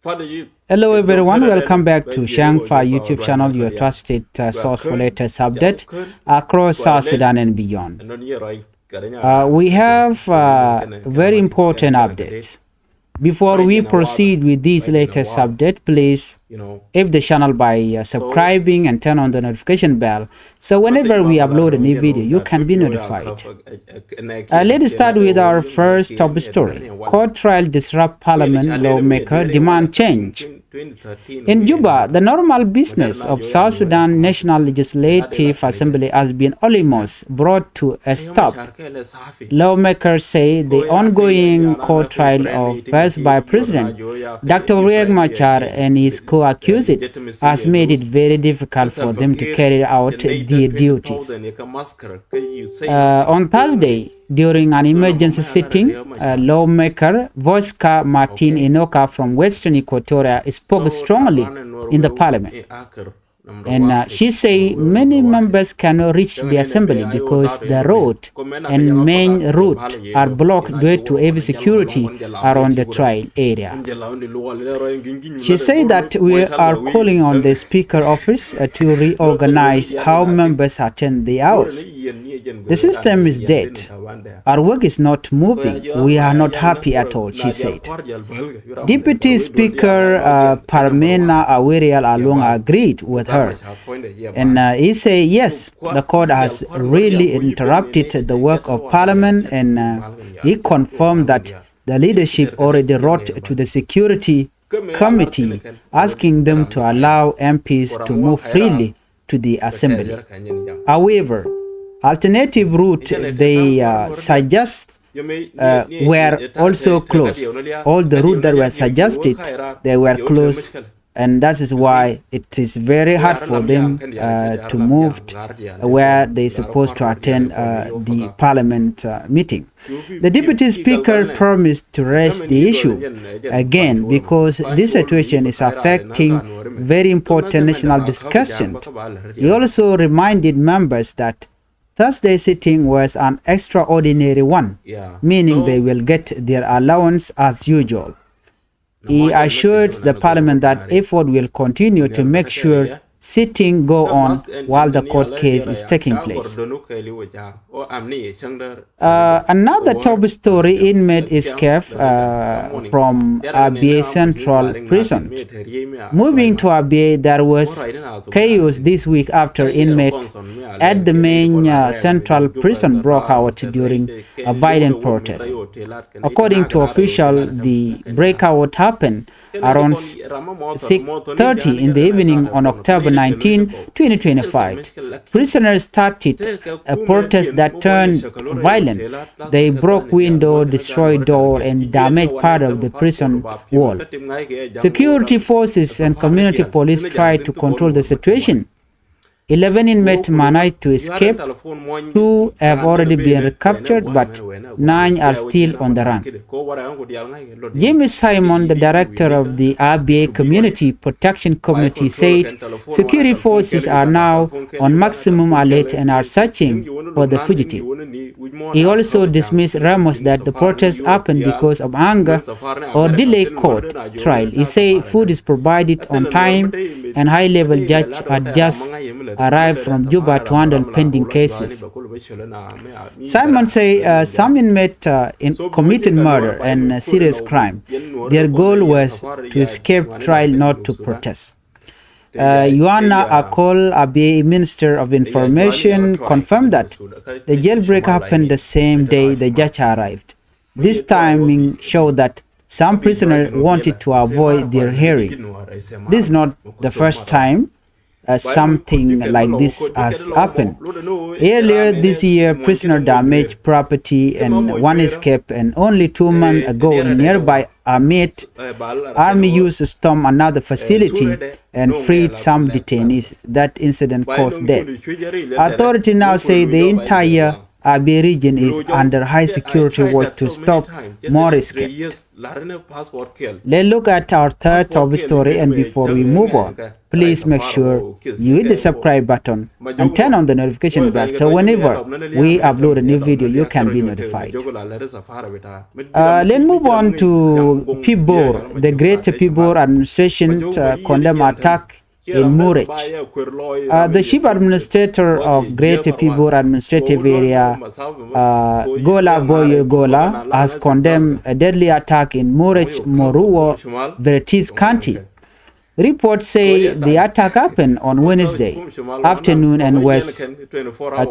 Hello everyone, welcome back to Changfied YouTube channel, your trusted source for latest update across South Sudan and beyond. We have very important updates. Before we proceed with this latest update, please hit the channel by subscribing and turn on the notification bell, so whenever we upload a new video, you can be notified. Let's start with our first top story. Court trial disrupt parliament, lawmaker demand change. In Juba, the normal business of South Sudan National Legislative Assembly has been almost brought to a stop. Lawmakers say the ongoing court trial of first Vice President Dr. Abyei Machar and his co-accused has made it very difficult for them to carry out their duties. On Thursday, during an emergency sitting, lawmaker Voska Martin Enoka from Western Equatoria spoke strongly in the parliament. And she said many members cannot reach the assembly because the road and main route are blocked due to heavy security around the trial area. She said that we are calling on the Speaker office to reorganize how members attend the House. The system is dead. Our work is not moving. We are not happy at all, she said. Deputy Speaker Parmena Awerial Along agreed with her. And he said, yes, the court has really interrupted the work of Parliament, and he confirmed that the leadership already wrote to the Security Committee asking them to allow MPs to move freely to the Assembly. However, alternative route they suggest were also closed. All the routes that were suggested, they were closed, and that is why it is very hard for them to move where they are supposed to attend the parliament meeting. The deputy speaker promised to raise the issue again because this situation is affecting very important national discussion. He also reminded members that Thursday's sitting was an extraordinary one, meaning they will get their allowance as usual. He assured the parliament that effort will continue to make sure sitting go on while the court case is taking place. Another top story: inmate escape from Abyei Central Prison. Moving to Abyei, there was chaos this week after inmate at the main central prison broke out during a violent protest. According to officials, the breakout happened around 6:30 in the evening on October 19, 2025. Prisoners started a protest that turned violent. They broke windows, destroyed doors, and damaged part of the prison wall. Security forces and community police tried to control the situation. 11 inmates managed to escape. 2 have already been recaptured, but 9 are still on the run. James Simon, the director of the Abyei Community Protection Committee, said security forces are now on maximum alert and are searching for the fugitive. He also dismissed rumors that the protests happened because of anger or delayed court trial. He said food is provided on time and high-level judges had just arrived from Juba to handle pending cases. Simon said some inmates committed murder and serious crime. Their goal was to escape trial, not to protest. Yohanna Akol Abyei, Minister of Information, confirmed that the jailbreak happened the same day the judge arrived. This timing showed that some prisoners wanted to avoid their hearing. This is not the first time something like this has happened. Earlier this year, prisoner damaged property and one escaped, and only 2 months ago in nearby Amit, army used to storm another facility and freed some detainees. That incident caused death. Authorities now say the entire Abyei region is under high security watch to stop more escapes. Let's look at our third top story, and before we move on, please make sure you hit the subscribe button and turn on the notification bell so whenever we upload a new video, you can be notified. Let's move on to Pibor. The Great Pibor administration condemned attack in Muru. The chief administrator of Great Pibor administrative area, Gola has condemned a deadly attack in Muru, Vertis County. Reports say the attack happened on Wednesday afternoon and was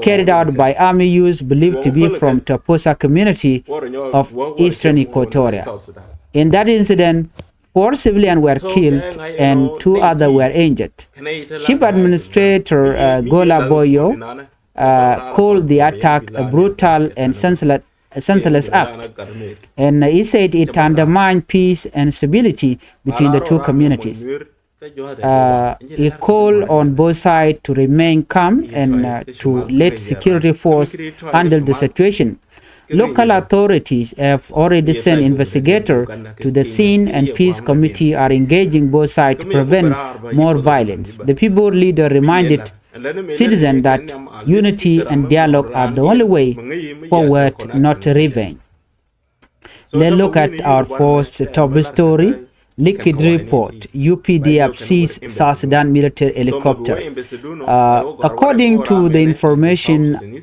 carried out by army youths believed to be from Toposa community of eastern Equatoria. In that incident, 4 civilians were killed and 2 others were injured. Chief Administrator Gola called the attack a brutal and senseless act, and he said it undermined peace and stability between the 2 communities. He called on both sides to remain calm and to let security force handle the situation. Local authorities have already sent investigators to the scene, and peace committee are engaging both sides to prevent more violence. The Pibor leader reminded citizens that unity and dialogue are the only way forward, not revenge. Let's look at our first top story. Liquid report: UPDF seized South Sudan military helicopter. According to the information,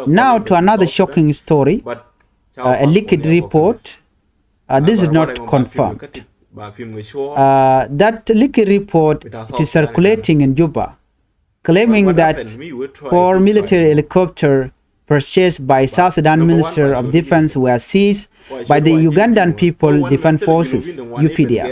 now to another shocking story, a liquid report. This is not confirmed. That liquid report is circulating in Juba, claiming that 4 military helicopters purchased by South Sudan Minister of Defense were seized by the Ugandan People Defense Forces, UPDF.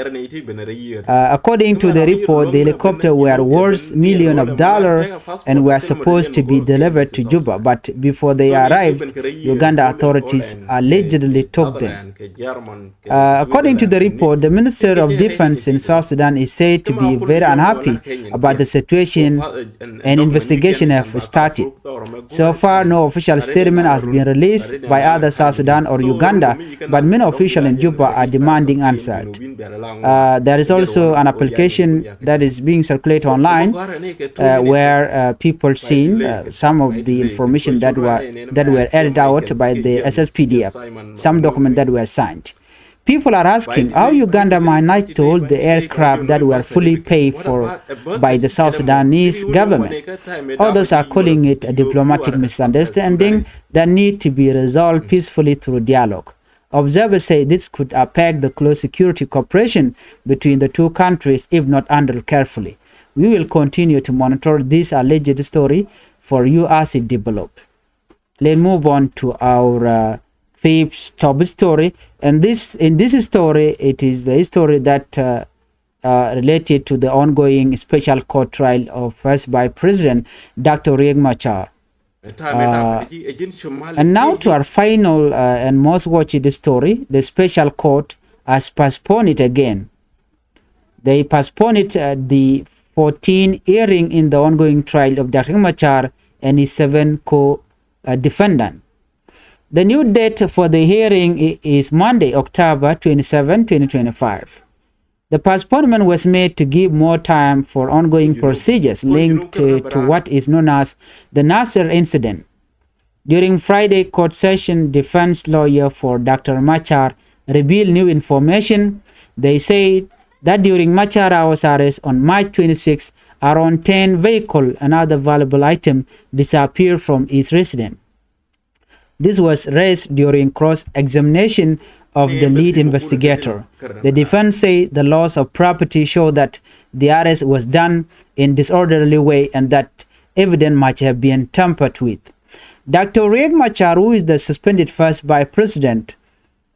According to the report, the helicopters were worth millions of dollars and were supposed to be delivered to Juba, but before they arrived, Uganda authorities allegedly took them. According to the report, the Minister of Defense in South Sudan is said to be very unhappy about the situation, and investigation have started. So far, no official statement has been released by either South Sudan or Uganda, but many officials in Juba are demanding answers. There is also an application that is being circulated online where people seen some of the information that were added out by the SSPDF, some documents that were signed. People are asking how Uganda might not told the aircraft that were fully paid for by the South Sudanese government. Others are calling it a diplomatic misunderstanding that need to be resolved peacefully through dialogue. Observers say this could affect the close security cooperation between the 2 countries if not handled carefully. We will continue to monitor this alleged story for you as it develops. Let's move on to our fifth top story, and in this story, it is the story that related to the ongoing special court trial of first by President Dr. Machar. And now to our final and most watched story. The special court has postponed it again. They postponed it the 14th hearing in the ongoing trial of Dr. Machar and his 7 co-defendants. The new date for the hearing is Monday, October 27, 2025. The postponement was made to give more time for ongoing procedures linked to what is known as the Nasser incident. During Friday court session, defense lawyer for Dr. Machar revealed new information. They say that during Machar's arrest on March 26, around 10 vehicles and other valuable items disappeared from his residence. This was raised during cross-examination of the lead investigator. The defense say the loss of property showed that the arrest was done in disorderly way and that evidence might have been tampered with. Dr. Machar, who is the suspended first by president,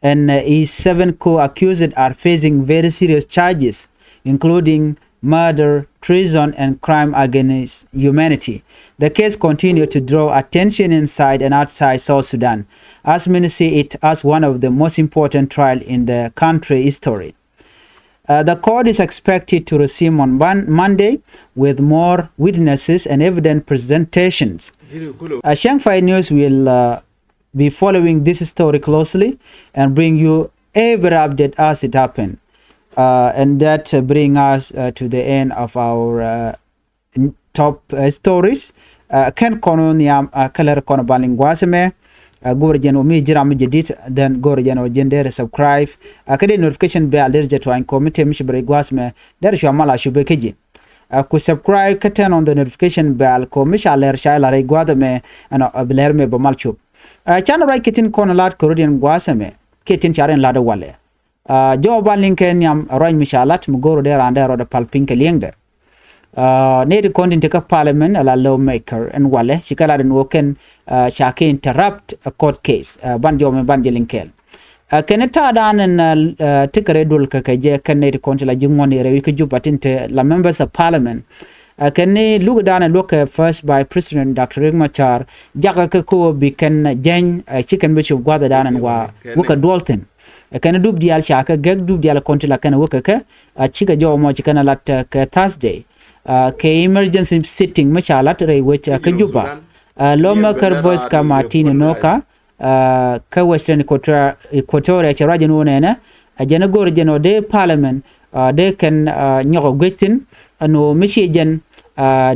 and his 7 co-accused are facing very serious charges, including murder, treason, and crime against humanity. The case continued to draw attention inside and outside South Sudan, as many see it as one of the most important trials in the country's history. The court is expected to resume on Monday with more witnesses and evidence presentations. Changfied News will be following this story closely and bring you every update as it happened. And that bring us to the end of our top stories. Ken kono niam kaler kono baling gwaseme gore jeno mi jiram jedit then gore jeno jendere subscribe kade notification bell der jeto an comment mi shibre gwasme der sho mala shube keji ku subscribe ka turn on the notification bell ko mi shaler shaila re gwadame ana abler me ba malchub channel right kitin kono lat korean gwaseme kitin charen lada wale jo baling ken yam roy mi shalat mu goro der ande ro de palping ke liengde native content ka parliament ala lawmaker and wale shikala den woken shake interrupt a court case banjo me banjelinkel keneta dan en tikare dul ka je kan native content la jingoni rewi ka jupatinte la members of parliament kenne lugu dan look first by president Dr. Machar jaga ka ko bi ken jen chicken bishop gwada dan wa wuka dolten kenne dub dial shaka gag dub dial content la ken wuka ka chiga jo mo chikana lat ka Thursday ke emergency sitting machalat ray which ka juba loma karbos ka martin noka ka western equatoria charaje no nena ajana gor jeno de parliament de kan nyogo gwetin no mishijen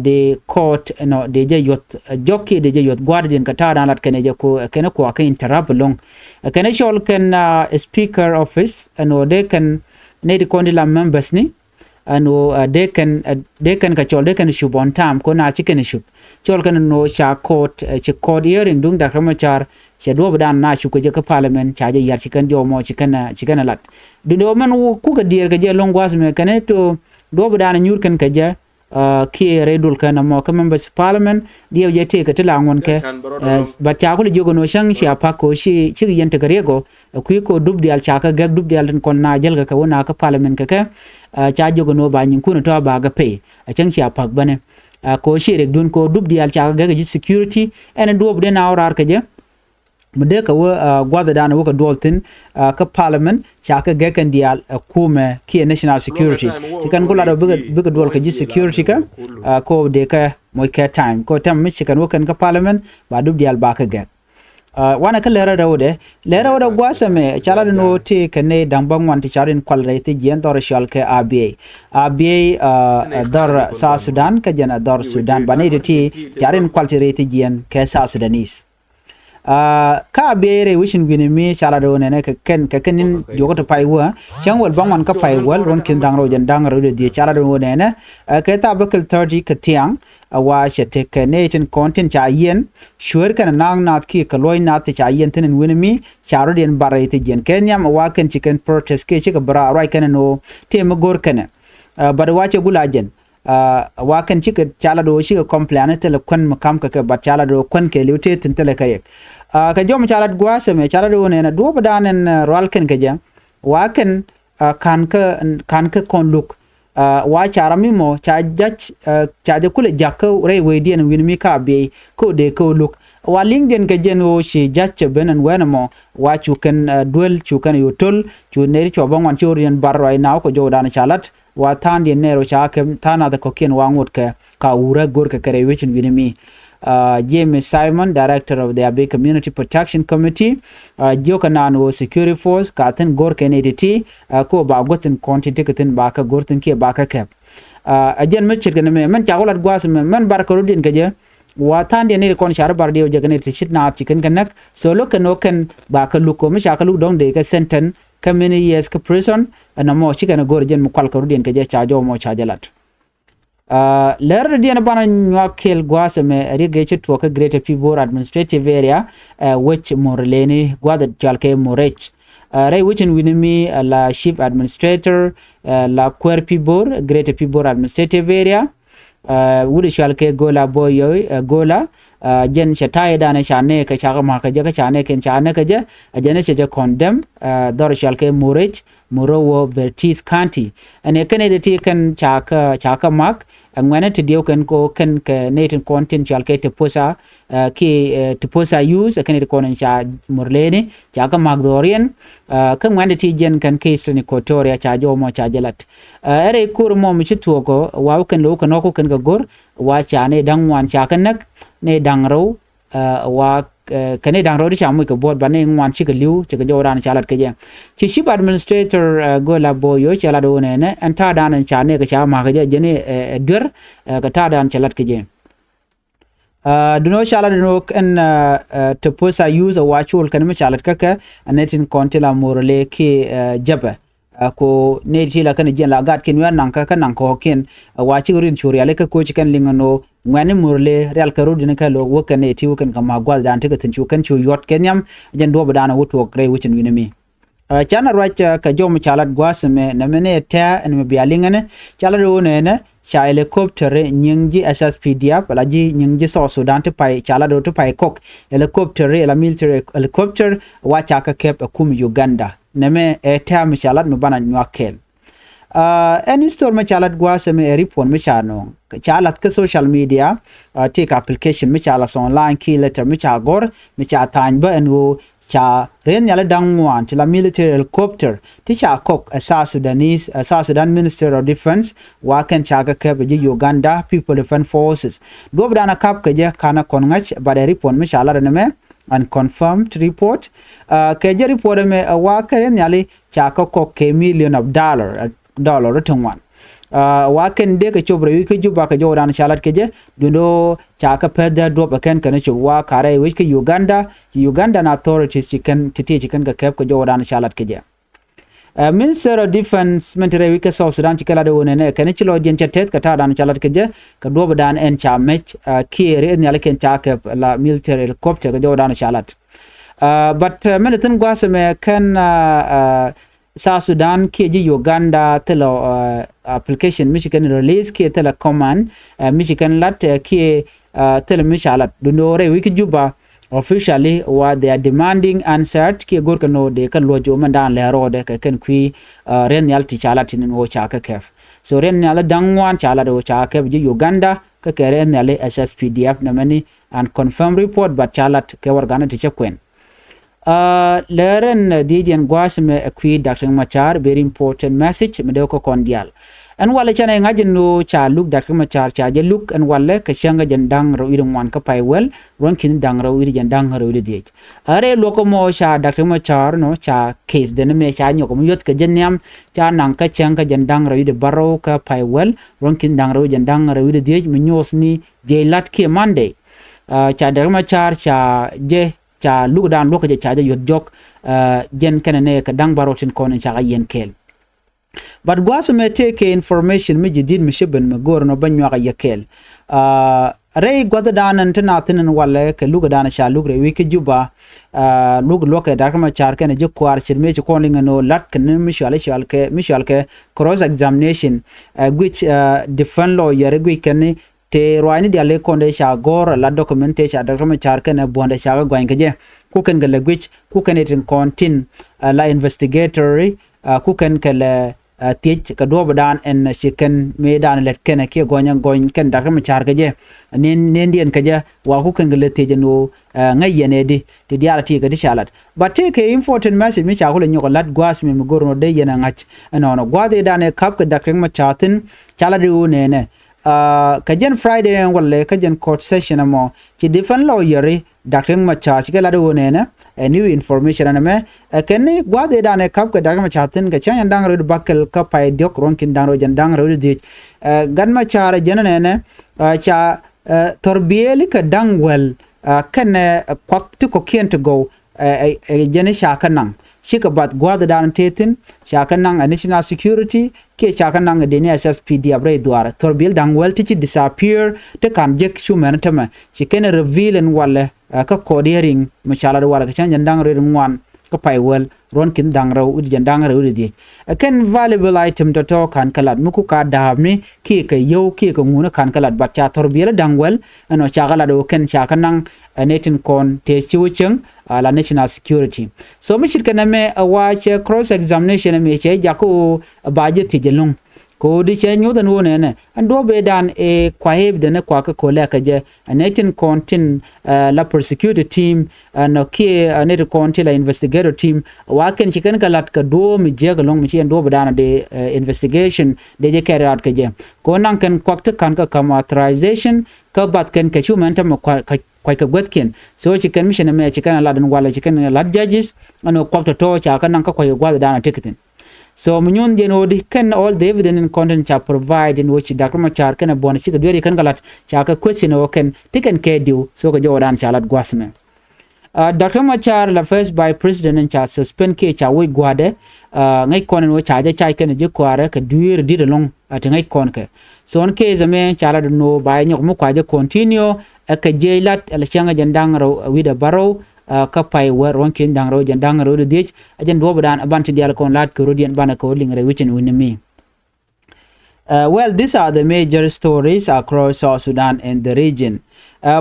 de court no de jeyot jokki de jeyot guardian ka tada lat kene je ko kene ko ka interrupt long kene shol kan speaker office no de kan ne de kondila members ni ano they can ka chol they can shub on time ko na chicken shub chol kan no cha court court hearing dung da Machar che do dan na shu ko je ka parliament cha je yar chicken jo mo chicken lat do man ku ka dir ka je longwas me kan to do dan nyur kan ka je ki redul kan mo ka members parliament dio je te ka tila ngon ke ba cha ko jogo no shang shi apa ko shi chi yente ka rego ku ko dub dial cha ka gag dub dial kon na jel ka wona ka parliament ka cha jogo no ba nyin kuno to ba ga pay a chang chi apa bane ko shi rek dun ko dub dial cha ga ji security en do de na orar ka je mede ka gwada dana woka doltin ka parliament cha ka ga kan dial kume ki national security kan ko la do biga dol ka ji security ka ko de ka mo ka time ko tam mi kan wokan ka parliament ba dub dial ba ka ga wana ka lera rawde gwasame chala no te kane dangbang wanti charin kwalrete jien dor shal ke Abyei dor South Sudan ka jana dor Sudan bane ti charin kwaltirete jien ke South Sudanese ka bere wishin gini mi chala do ne ka ken jogo to paiwa changwal bangwan ka paiwal ron kin dangro jan dangro de chala do ne ka ta bakal 30 ka tiang wa shete ka netin content cha yen sure kan nang nat ki ka loy nat cha yen tin wini mi charo den barate jen kenyam wa kan chicken protest ke chika bra right kan no tem gor kan bar wa che gulajen wa kan chika chala do shi complain tele kon makam ka ba chala do kon ke liute tin tele kayek ka jom chala gwa se me chala do ne na do badanen roal kan ka jam wa kan kan ka kon look wa chara mi mo cha je kule jakka re wedi en win mi ka be ko de ko look wa lingden ka jeno shi jacce benen wenamo wa chu kan duel chu kan yutol chu ne cho bangwan chu rien barroi naw ko jodan chalat wa tan de nero cha kem tana da koken wangut ka ura gor ka kare wichin winimi James Simon, director of the Abyei Community Protection Committee, Jokanano Security Force, Katin Gorken ADT, ko ba gotin konti tikatin baka gortin ke baka kep. Ajen mechit kan me men chagolat gwas me men barkarudin kaje wa tan de ne kon shar bar de jagane tishit na chicken kanak solo kanoken baka luko me shakalu dong de ka senten ka many years ka prison na mo chicken gorjen mu kalkarudin kaje chajo mo chajalat. Later diana bana nwakel gwasame rigage to ka greater pibor administrative area which morleni gwada jalke morech ray which in winimi la chief administrator la quer pibor greater pibor administrative area wudi jalke gola boyo gola jen shatai dana chane ka chaga ma ka jaga chane ken chane ka je ajane che condemn dor jalke morech Muru Vertis County and a Canada can chaka mark and when it deal can go can native content chalke to posa ki to posa use a Canada con cha Morleni chaka Magdorian can when the jen can case in Equatoria chajo mo chajalat ere kur mo michituoko wa can look and oko can go watch ane dang one chakanak ne dangro wa kane dang ro di chamu ka board bane ngwan chi ka liu chi ka joran chalat ke je chi chief administrator go la boyo chala do ne an ta dan cha ne ka cha ma ka je ne dur ka ta dan chalat ke je do no chala do no en to posa use a watchul kan me chalat ka ka netin kontela morle ke jaba ko ne ti la kan je la gat ken yan nan ka nan ko ken wachi urin churi ale ka ko chi kan lingano ngani murle real karu din ka lo wo kan ne ti wo kan kama gwal dan ta ka tin chu kan chu yot kenyam jen do badana wuto gre wucin winami chana right ka jom chalat gwas me na mene ta en me bialingane chala do ne cha helicopter nyingji SSPDF la ji nyingji South Sudan to pai chala do to pai kok helicopter la military helicopter wa cha ka kep kum Uganda neme ta me chalat me bana nyakel any store me chalat gwas me report me chano chalat ka social media take application me chalas online key letter me cha gor me cha tan ba enwo cha ren yala dangwan to la military helicopter ti cha kok a South Sudan Minister of Defense wa kan cha ka ke Uganda People Defense Forces do bana kap ke je kana kon ngach ba de report me chala ne me unconfirmed report ke je report me wa karen yali cha ka kok ke million of dollar tongwan wa ken de ke chobre wi ke juba ka jodan chalat ke je dundo cha ka peda do ba ken kana chu wa kare wi ke Ugandan authorities chicken titi chicken ka kep ko jodan chalat ke je Minister of Defense mentere wi ke South Sudan chikala de wonene ken chilo jen chatet ka ta dan chalat ke je ka do dan en cha mech kiere en yale ken cha ke la military helicopter ka jodan chalat but menetin gwase me ken South Sudan keji Uganda telo application Michigan release ke tela command Michigan lat ke tela mishalat dunore wiki juba officially what they are demanding answered ke gor kano de kan lojo mandan le rode ke ken kwi ren yal ti chalat ni wo cha ka kef so ren yal dangwan chala do cha ke Uganda ke ren yal SSPDF na mani and confirm report but chalat ke wargana ti chekwen leren dijen gwasme akwi Dr. Machar very important message medoko kondial and wale chana ngajin no cha look Dr. Machar cha je look and wale ka shanga jandang ro idong wan ka pai well ron kin dang ro id jandang ro id diej are loko mo cha Dr. Machar no cha case den me cha nyoko mo yot ka jenyam cha nang ka changa jandang ro id baro ka pai well ron kin dang ro jandang ro id diej mi nyos ni je lat ke Monday cha Dr. Machar cha je cha look dan look je cha yot jok jen kanane ka dang barotin kon cha yen kel but gwasme take information mi jidid mi sheben mi gor no banyo ga yekel rey gwada danan tanatin wala ke luga dana cha lugre wiki juba lug loke dakma char ken je kwar shirme ci kon linga no lat ken mishal ke cross examination which defend lawyer gwi ken te roani diale konde cha gor la documentation dakma char ken bonde cha gwan ke je ku ken gele gwich ku ken etin kontin la investigatory ku ken kele tiech ka do badan en chicken medan let ken ke gonya gon ken dakma char ke je nen dien ke je wa ku ken gele teje no ngayene di te dialati ke di chalat but take important message mi cha ko le nyoko lat gwas mi gorno de yena ngach no gwade dane kap ke dakma chatin chala de ne kajen Friday wala kajen court session amo ci different lawyer Dr. Machar ci la do ne new information aname kenni gwade dane kap ka Dr. Machatin ga chan dang ro bakkel ka pay diok ron kin dang ro jan dang ro di gan Machar jenene ne cha torbieli ka dangwel kan kwak to ko kien to go jene sha kanang shikabat gwada dan tetin shakanang national security ke shakanang de SSPD abre duara torbil dangwel ti disappear te kan jek shumen tama chiken reveal en wala ka codering machala wala ka chan dang re ngwan ka paywel ron kin dang raw ud dang raw di ken valuable item to kan kalat muku ka dabni ki ka yow ki ka nguna kan kalat bat cha torbil dangwel ano chagala do ken shakanang netin kon te chiwcheng la national security so mi shirka na me watch cross examination me che jako budget tijelung ko di che nyu dan wona ne ando be dan e kwaheb de ne kwa ka kola ka je netin kontin la prosecutor team no ki net kontin la investigator team wa ken chicken kalat ka do mi je ga long mi chen do be dan de investigation de je carry out ka je ko nan kan kwakta kan ka kam authorization ka bat ken ka chuman tam quite a good so chicken mission me chicken lad and wala chicken lad judges and no kwak to cha kan ka ko gwada dana ticketing so munyon den odi kan all the evidence and content cha provide in which Dr. Machar kan bon chi ka kan galat cha ka question o kan tiken ke diu so ka jodan cha lat gwasme Dr. Machar la first by president and cha suspend ke cha we gwade ngai kon no cha ja chai kan je kware ka duir di long at ngai kon ke so on ke zame cha la no by nyok mu kwa je continue ka je lat ala changa jandang ro wida baro ka pai wer won kin dang ro jandang ro de dich ajen do badan abantu dial kon lat ko rodian bana ko lingre wichin winmi well, these are the major stories across South Sudan and the region.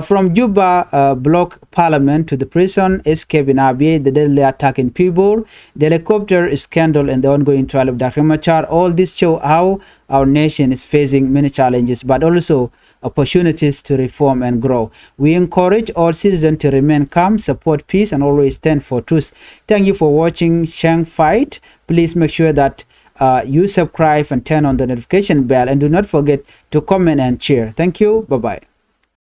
From Juba block parliament to the prison, escape in Abyei, the deadly attack in Pibor, the helicopter scandal and the ongoing trial of Dr. Machar, all this show how our nation is facing many challenges, but also opportunities to reform and grow. We encourage all citizens to remain calm, support peace, and always stand for truth. Thank you for watching Changfied. Please make sure that you subscribe and turn on the notification bell, and do not forget to comment and share. Thank you. Bye-bye.